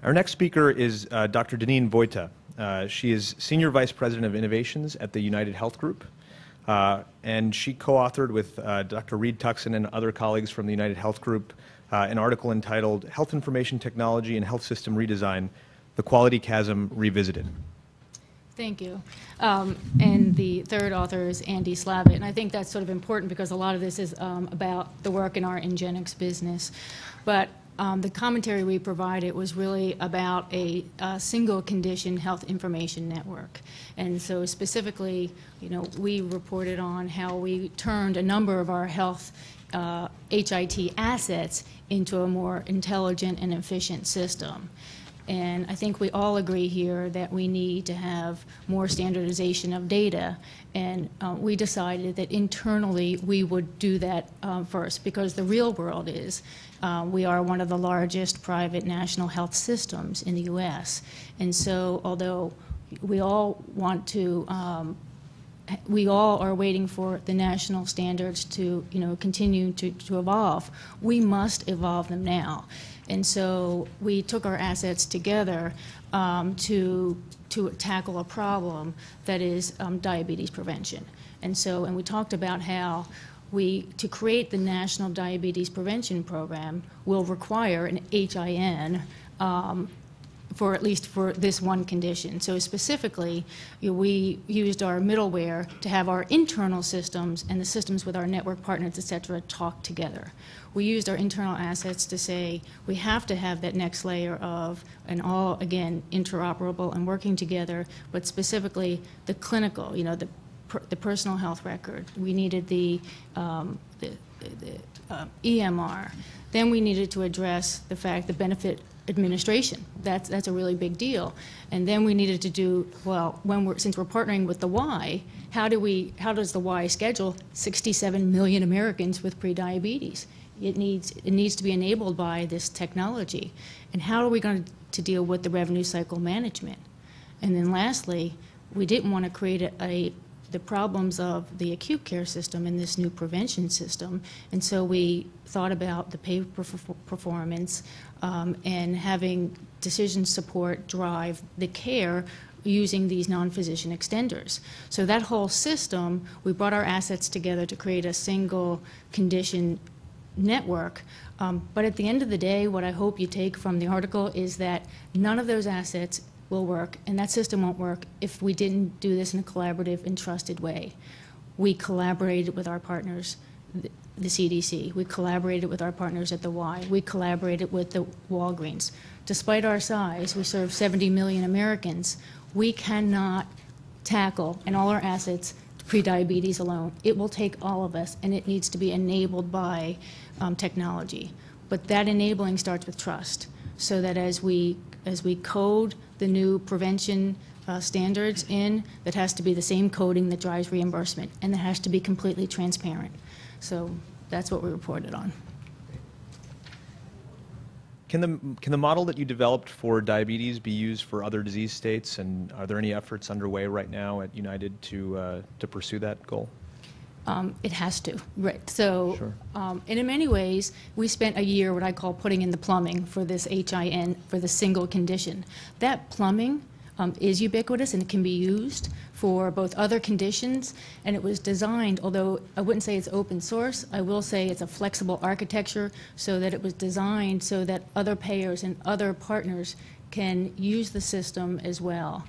Our next speaker is Dr. Deneen Vojta. She is Senior Vice President of Innovations at the UnitedHealth Group, and she co-authored with Dr. Reed Tuckson and other colleagues from the UnitedHealth Group an article entitled Health Information Technology and Health System Redesign, The Quality Chasm Revisited. Thank you. And the third author is Andy Slavitt. And I think that's sort of important because a lot of this is about the work in our Ingenix business. But the commentary we provided was really about a single condition health information network. And so specifically, we reported on how we turned a number of our health HIT assets into a more intelligent and efficient system. And I think we all agree here that we need to have more standardization of data. And we decided that internally we would do that first, because the real world is we are one of the largest private national health systems in the U.S. And so although we all want to we all are waiting for the national standards to continue to evolve, we must evolve them now. And so we took our assets together to tackle a problem that is diabetes prevention. And we talked about how to create the National Diabetes Prevention Program will require an HIN at least for this one condition. So specifically, we used our middleware to have our internal systems and the systems with our network partners, et cetera, talk together. We used our internal assets to say we have to have that next layer of, and all, again, interoperable and working together, but specifically the clinical, the personal health record. We needed the EMR. Then we needed to address the fact the benefit administration. That's a really big deal. And then we needed to do, well, since we're partnering with the Y, how does the Y schedule 67 million Americans with prediabetes? It needs to be enabled by this technology. And how are we going to deal with the revenue cycle management? And then lastly, we didn't want to create the problems of the acute care system in this new prevention system. And so we thought about the pay performance and having decision support drive the care using these non-physician extenders. So that whole system, we brought our assets together to create a single condition network. But at the end of the day, what I hope you take from the article is that none of those assets will work, and that system won't work if we didn't do this in a collaborative and trusted way. We collaborated with our partners, the CDC. We collaborated with our partners at the Y. We collaborated with the Walgreens. Despite our size, we serve 70 million Americans. We cannot tackle, and all our assets, prediabetes alone. It will take all of us, and it needs to be enabled by technology. But that enabling starts with trust, so that as we code the new prevention standards in, that has to be the same coding that drives reimbursement, and that has to be completely transparent. So that's what we reported on. Can the model that you developed for diabetes be used for other disease states, and are there any efforts underway right now at United to pursue that goal? It has to, right. So, sure. And in many ways, we spent a year, what I call putting in the plumbing for this HIN, for the single condition. That plumbing is ubiquitous and it can be used for both other conditions, and it was designed, although I wouldn't say it's open source, I will say it's a flexible architecture so that it was designed so that other payers and other partners can use the system as well.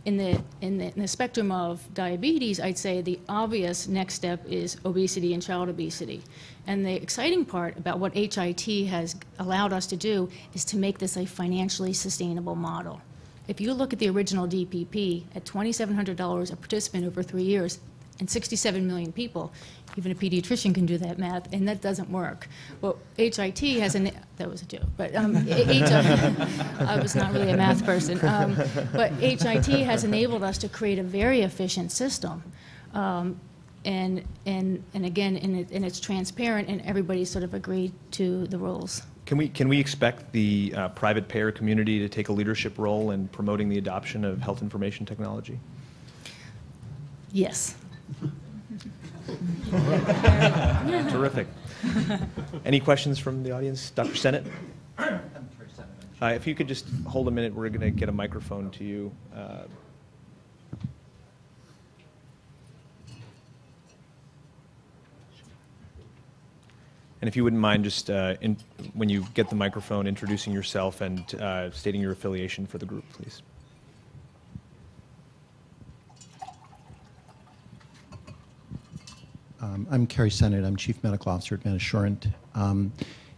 In the spectrum of diabetes, I'd say the obvious next step is obesity and child obesity. And the exciting part about what HIT has allowed us to do is to make this a financially sustainable model. If you look at the original DPP at $2,700 a participant over 3 years and 67 million people, even a pediatrician can do that math, and that doesn't work. Well, HIT has that was a joke, but I was not really a math person. But HIT has enabled us to create a very efficient system. And again, and it's transparent, and everybody sort of agreed to the rules. Can we expect the private payer community to take a leadership role in promoting the adoption of health information technology? Yes. Terrific. Any questions from the audience? Dr. Sennett? If you could just hold a minute, we're going to get a microphone to you. And if you wouldn't mind just, when you get the microphone, introducing yourself and stating your affiliation for the group, please. I'm Kerry Sennett. I'm Chief Medical Officer at MedAssurant.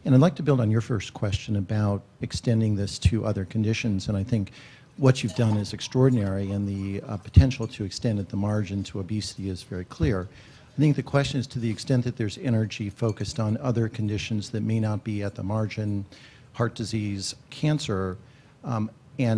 And I'd like to build on your first question about extending this to other conditions. And I think what you've done is extraordinary, and the potential to extend at the margin to obesity is very clear. I think the question is, to the extent that there's energy focused on other conditions that may not be at the margin, heart disease, cancer, and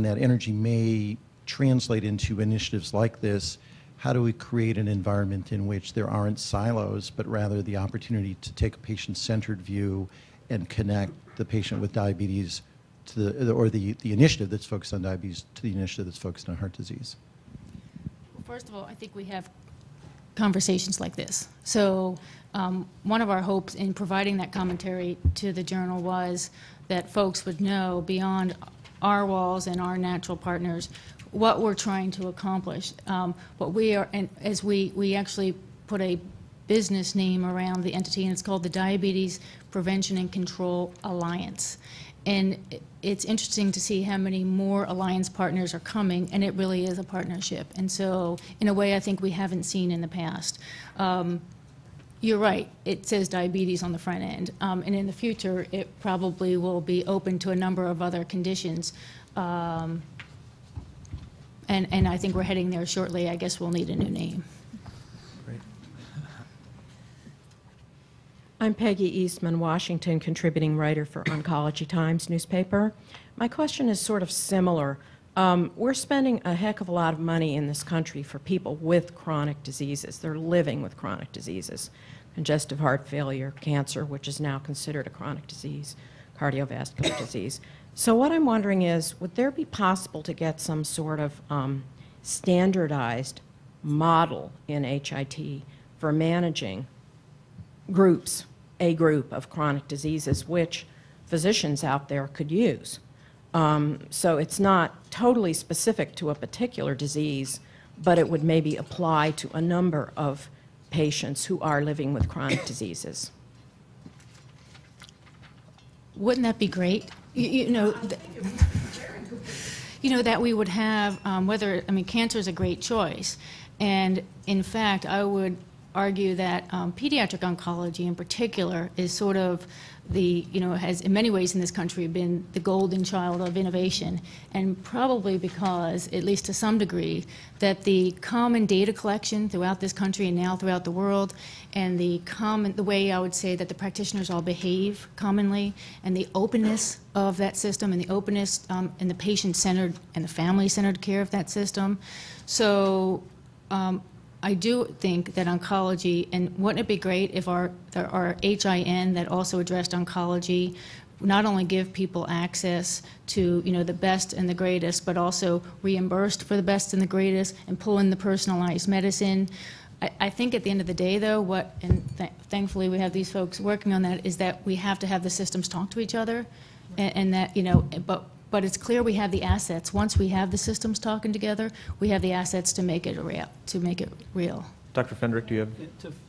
that energy may translate into initiatives like this, how do we create an environment in which there aren't silos, but rather the opportunity to take a patient-centered view and connect the patient with diabetes to the initiative that's focused on diabetes to the initiative that's focused on heart disease? Well, first of all, I think we have conversations like this. So one of our hopes in providing that commentary to the journal was that folks would know, beyond our walls and our natural partners, what we're trying to accomplish. What we are, and as we actually put a business name around the entity, and it's called the Diabetes Prevention and Control Alliance. And it's interesting to see how many more alliance partners are coming, and it really is a partnership. And so, in a way, I think we haven't seen in the past. You're right, it says diabetes on the front end. And in the future, it probably will be open to a number of other conditions. And I think we're heading there shortly. I guess we'll need a new name. Great. I'm Peggy Eastman, Washington contributing writer for Oncology Times newspaper. My question is sort of similar. We're spending a heck of a lot of money in this country for people with chronic diseases. They're living with chronic diseases. Congestive heart failure, cancer, which is now considered a chronic disease, cardiovascular disease. So what I'm wondering is, would there be possible to get some sort of standardized model in HIT for managing groups, a group of chronic diseases, which physicians out there could use? So it's not totally specific to a particular disease, but it would maybe apply to a number of patients who are living with chronic diseases. Wouldn't that be great? You know, that we would have, cancer is a great choice. And in fact, I would argue that pediatric oncology in particular is sort of has in many ways in this country been the golden child of innovation, and probably because, at least to some degree, that the common data collection throughout this country and now throughout the world, and the way I would say that the practitioners all behave commonly, and the openness of that system, and the openness and the patient-centered and the family-centered care of that system. So I do think that oncology, and wouldn't it be great if our HIN that also addressed oncology not only give people access to the best and the greatest, but also reimbursed for the best and the greatest, and pull in the personalized medicine. I think at the end of the day, though, thankfully we have these folks working on that, is that we have to have the systems talk to each other, and that But it's clear we have the assets. Once we have the systems talking together, we have the assets to make it real. Dr. Fendrick, do you have?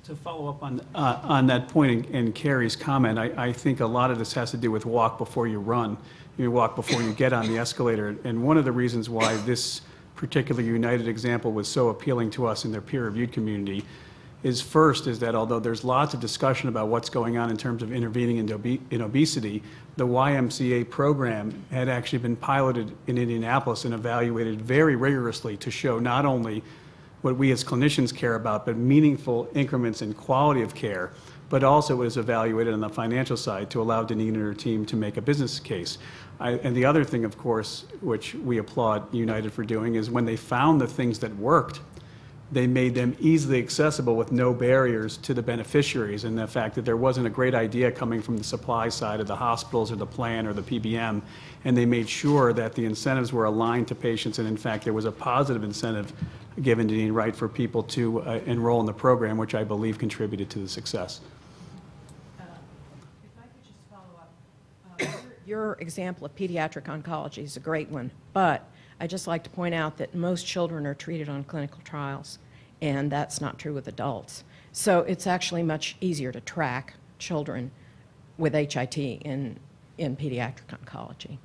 To follow up on that point and Carrie's comment, I think a lot of this has to do with walk before you run. You walk before you get on the escalator. And one of the reasons why this particular United example was so appealing to us in their peer-reviewed community is that although there's lots of discussion about what's going on in terms of intervening in obesity, the YMCA program had actually been piloted in Indianapolis and evaluated very rigorously to show not only what we as clinicians care about, but meaningful increments in quality of care, but also was evaluated on the financial side to allow Deneen and her team to make a business case. And the other thing, of course, which we applaud United for doing, is when they found the things that worked, they made them easily accessible with no barriers to the beneficiaries, and the fact that there wasn't a great idea coming from the supply side of the hospitals or the plan or the PBM, and they made sure that the incentives were aligned to patients, and in fact there was a positive incentive given to Deneen Wright for people to enroll in the program, which I believe contributed to the success. If I could just follow up, Your example of pediatric oncology is a great one, but I'd just like to point out that most children are treated on clinical trials, and that's not true with adults. So it's actually much easier to track children with HIT in pediatric oncology.